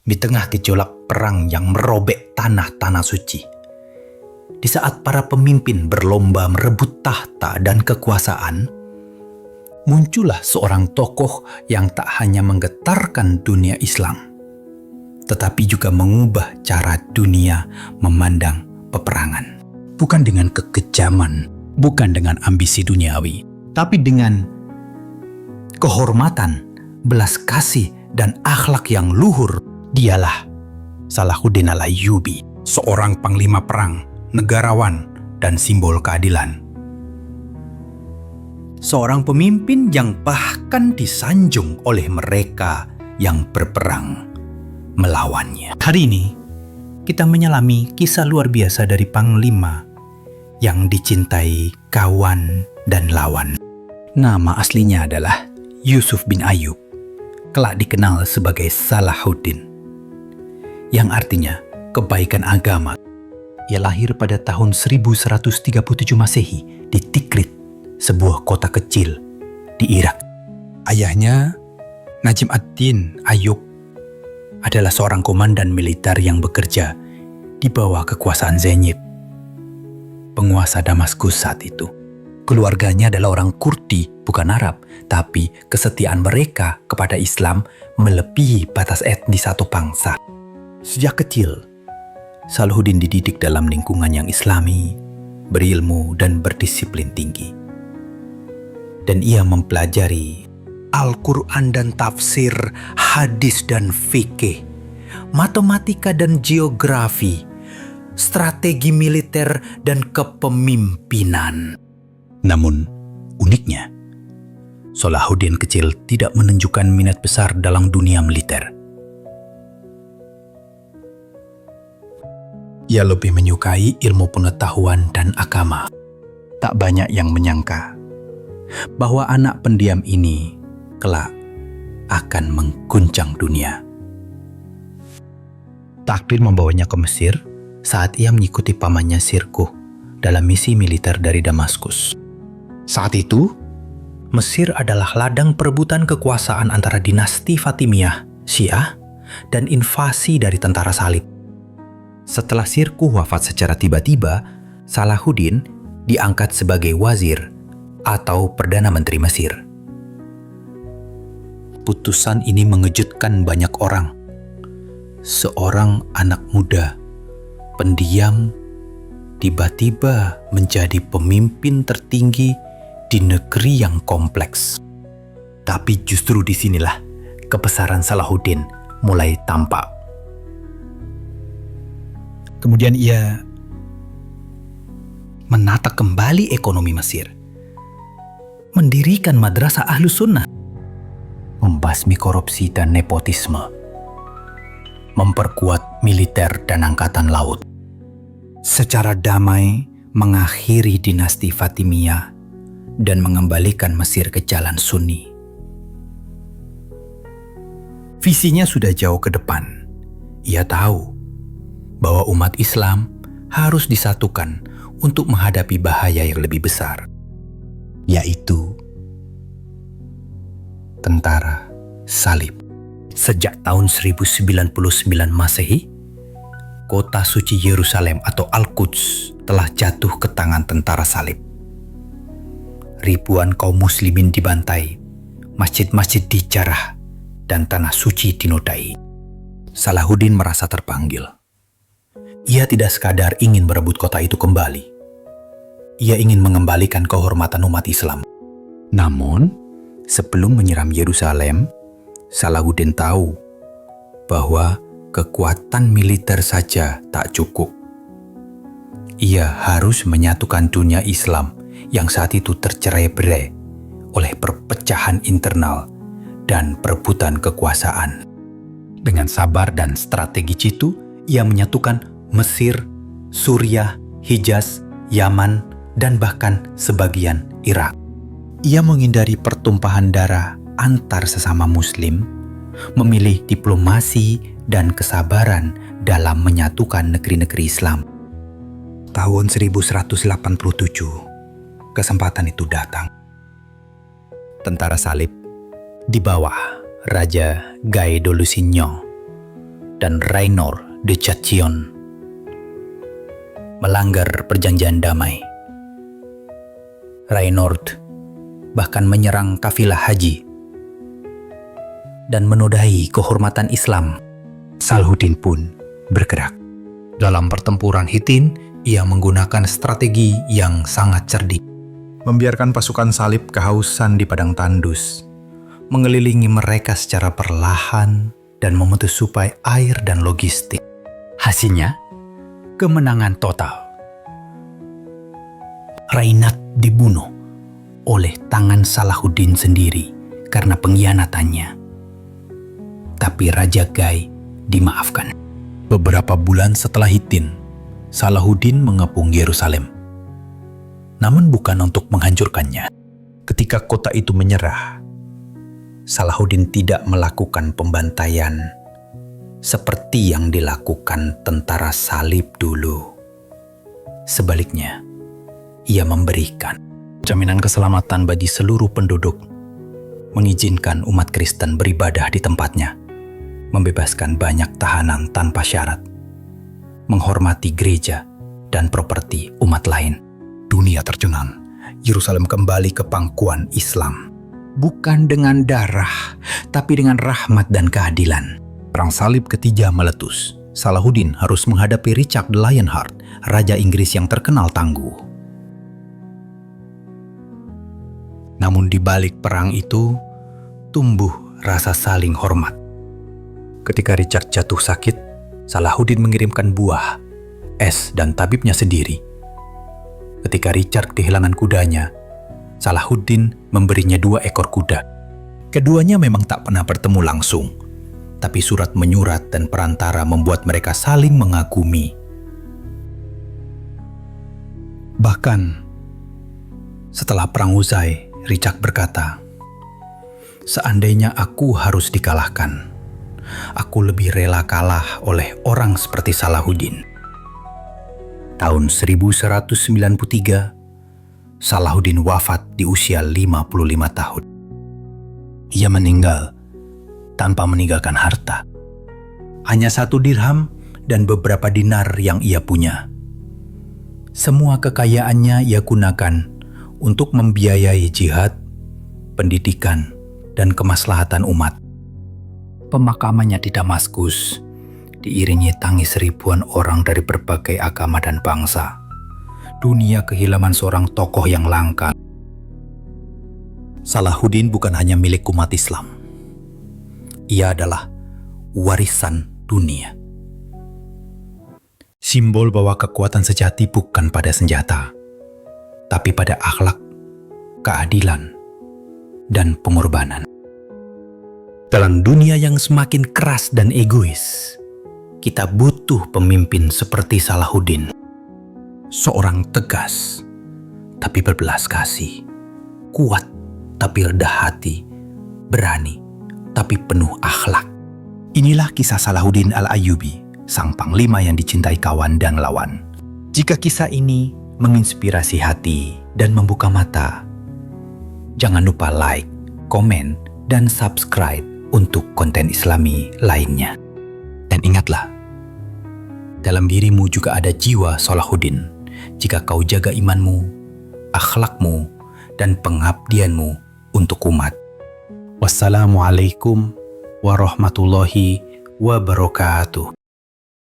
Di tengah gejolak perang yang merobek tanah-tanah suci, di saat para pemimpin berlomba merebut tahta dan kekuasaan, muncullah seorang tokoh yang tak hanya menggetarkan dunia Islam, tetapi juga mengubah cara dunia memandang peperangan. Bukan dengan kekejaman, bukan dengan ambisi duniawi, tapi dengan kehormatan, belas kasih, dan akhlak yang luhur. Dialah Salahuddin Al-Ayyubi, seorang panglima perang, negarawan, dan simbol keadilan. Seorang pemimpin yang bahkan disanjung oleh mereka yang berperang melawannya. Hari ini, kita menyelami kisah luar biasa dari panglima yang dicintai kawan dan lawan. Nama aslinya adalah Yusuf bin Ayyub, kelak dikenal sebagai Salahuddin, yang artinya kebaikan agama. Ia lahir pada tahun 1137 Masehi di Tikrit, sebuah kota kecil di Irak. Ayahnya, Najm ad-Din Ayyub, adalah seorang komandan militer yang bekerja di bawah kekuasaan Zeynep, penguasa Damaskus saat itu. Keluarganya adalah orang Kurdi, bukan Arab, tapi kesetiaan mereka kepada Islam melebihi batas etnis satu bangsa. Sejak kecil, Salahuddin dididik dalam lingkungan yang Islami, berilmu dan berdisiplin tinggi. Dan ia mempelajari Al-Quran dan tafsir, hadis dan fikih, matematika dan geografi, strategi militer dan kepemimpinan. Namun, uniknya, Salahuddin kecil tidak menunjukkan minat besar dalam dunia militer. Ia lebih menyukai ilmu pengetahuan dan agama. Tak banyak yang menyangka bahwa anak pendiam ini kelak akan mengguncang dunia. Takdir membawanya ke Mesir saat ia mengikuti pamannya Sirkuh dalam misi militer dari Damaskus. Saat itu, Mesir adalah ladang perebutan kekuasaan antara dinasti Fatimiyah, Syiah, dan invasi dari tentara salib. Setelah Sirkuh wafat secara tiba-tiba, Salahuddin diangkat sebagai wazir atau Perdana Menteri Mesir. Putusan ini mengejutkan banyak orang. Seorang anak muda, pendiam, tiba-tiba menjadi pemimpin tertinggi di negeri yang kompleks. Tapi justru disinilah kebesaran Salahuddin mulai tampak. Kemudian ia menata kembali ekonomi Mesir, mendirikan madrasah Ahlus Sunnah, membasmi korupsi dan nepotisme, memperkuat militer dan angkatan laut, secara damai mengakhiri dinasti Fatimiyah dan mengembalikan Mesir ke jalan Sunni. Visinya sudah jauh ke depan. Ia tahu bahwa umat Islam harus disatukan untuk menghadapi bahaya yang lebih besar, yaitu tentara salib. Sejak tahun 1099 Masehi, kota suci Yerusalem atau Al-Quds telah jatuh ke tangan tentara salib. Ribuan kaum muslimin dibantai, masjid-masjid dijarah, dan tanah suci dinodai. Salahuddin merasa terpanggil. Ia tidak sekadar ingin merebut kota itu kembali. Ia ingin mengembalikan kehormatan umat Islam. Namun, sebelum menyerang Yerusalem, Salahuddin tahu bahwa kekuatan militer saja tak cukup. Ia harus menyatukan dunia Islam yang saat itu tercerai-berai oleh perpecahan internal dan perebutan kekuasaan. Dengan sabar dan strategi jitu, ia menyatukan Mesir, Suriah, Hijaz, Yaman, dan bahkan sebagian Irak. Ia menghindari pertumpahan darah antar sesama Muslim, memilih diplomasi dan kesabaran dalam menyatukan negeri-negeri Islam. Tahun 1187, kesempatan itu datang. Tentara salib di bawah Raja Gai de Lusignan dan Raynor de Chatillon melanggar perjanjian damai. Reynaud bahkan menyerang kafilah haji dan menodai kehormatan Islam. Salahuddin pun bergerak. Dalam pertempuran Hittin, ia menggunakan strategi yang sangat cerdik. Membiarkan pasukan salib kehausan di padang tandus, mengelilingi mereka secara perlahan dan memutus suplai air dan logistik. Hasilnya, kemenangan total. Reinhard dibunuh oleh tangan Salahuddin sendiri karena pengkhianatannya. Tapi Raja Gai dimaafkan. Beberapa bulan setelah Hittin, Salahuddin mengepung Yerusalem. Namun bukan untuk menghancurkannya. Ketika kota itu menyerah, Salahuddin tidak melakukan pembantaian seperti yang dilakukan tentara salib dulu. Sebaliknya, ia memberikan jaminan keselamatan bagi seluruh penduduk, mengizinkan umat Kristen beribadah di tempatnya, membebaskan banyak tahanan tanpa syarat, menghormati gereja dan properti umat lain. Dunia tercengang, Yerusalem kembali ke pangkuan Islam. Bukan dengan darah, tapi dengan rahmat dan keadilan. Perang salib ketiga meletus. Salahuddin harus menghadapi Richard the Lionheart, Raja Inggris yang terkenal tangguh. Namun di balik perang itu, tumbuh rasa saling hormat. Ketika Richard jatuh sakit, Salahuddin mengirimkan buah, es, dan tabibnya sendiri. Ketika Richard kehilangan kudanya, Salahuddin memberinya 2 ekor kuda. Keduanya memang tak pernah bertemu langsung, tapi surat menyurat dan perantara membuat mereka saling mengagumi. Bahkan, setelah perang usai, Richard berkata, "Seandainya aku harus dikalahkan, aku lebih rela kalah oleh orang seperti Salahuddin." Tahun 1193, Salahuddin wafat di usia 55 tahun. Ia meninggal tanpa meninggalkan harta. Hanya 1 dirham dan beberapa dinar yang ia punya. Semua kekayaannya ia gunakan untuk membiayai jihad, pendidikan, dan kemaslahatan umat. Pemakamannya di Damaskus diiringi tangis ribuan orang dari berbagai agama dan bangsa. Dunia kehilangan seorang tokoh yang langka. Salahuddin bukan hanya milik umat Islam. Ia adalah warisan dunia. Simbol bahwa kekuatan sejati bukan pada senjata, tapi pada akhlak, keadilan, dan pengorbanan. Dalam dunia yang semakin keras dan egois, kita butuh pemimpin seperti Salahuddin. Seorang tegas, tapi berbelas kasih. Kuat, tapi rendah hati. Berani, tapi penuh akhlak. Inilah kisah Salahuddin Al-Ayyubi, sang panglima yang dicintai kawan dan lawan. Jika kisah ini menginspirasi hati dan membuka mata, jangan lupa like, komen, dan subscribe untuk konten Islami lainnya. Dan ingatlah, dalam dirimu juga ada jiwa Salahuddin. Jika kau jaga imanmu, akhlakmu, dan pengabdianmu untuk umat. Wassalamualaikum warahmatullahi wabarakatuh.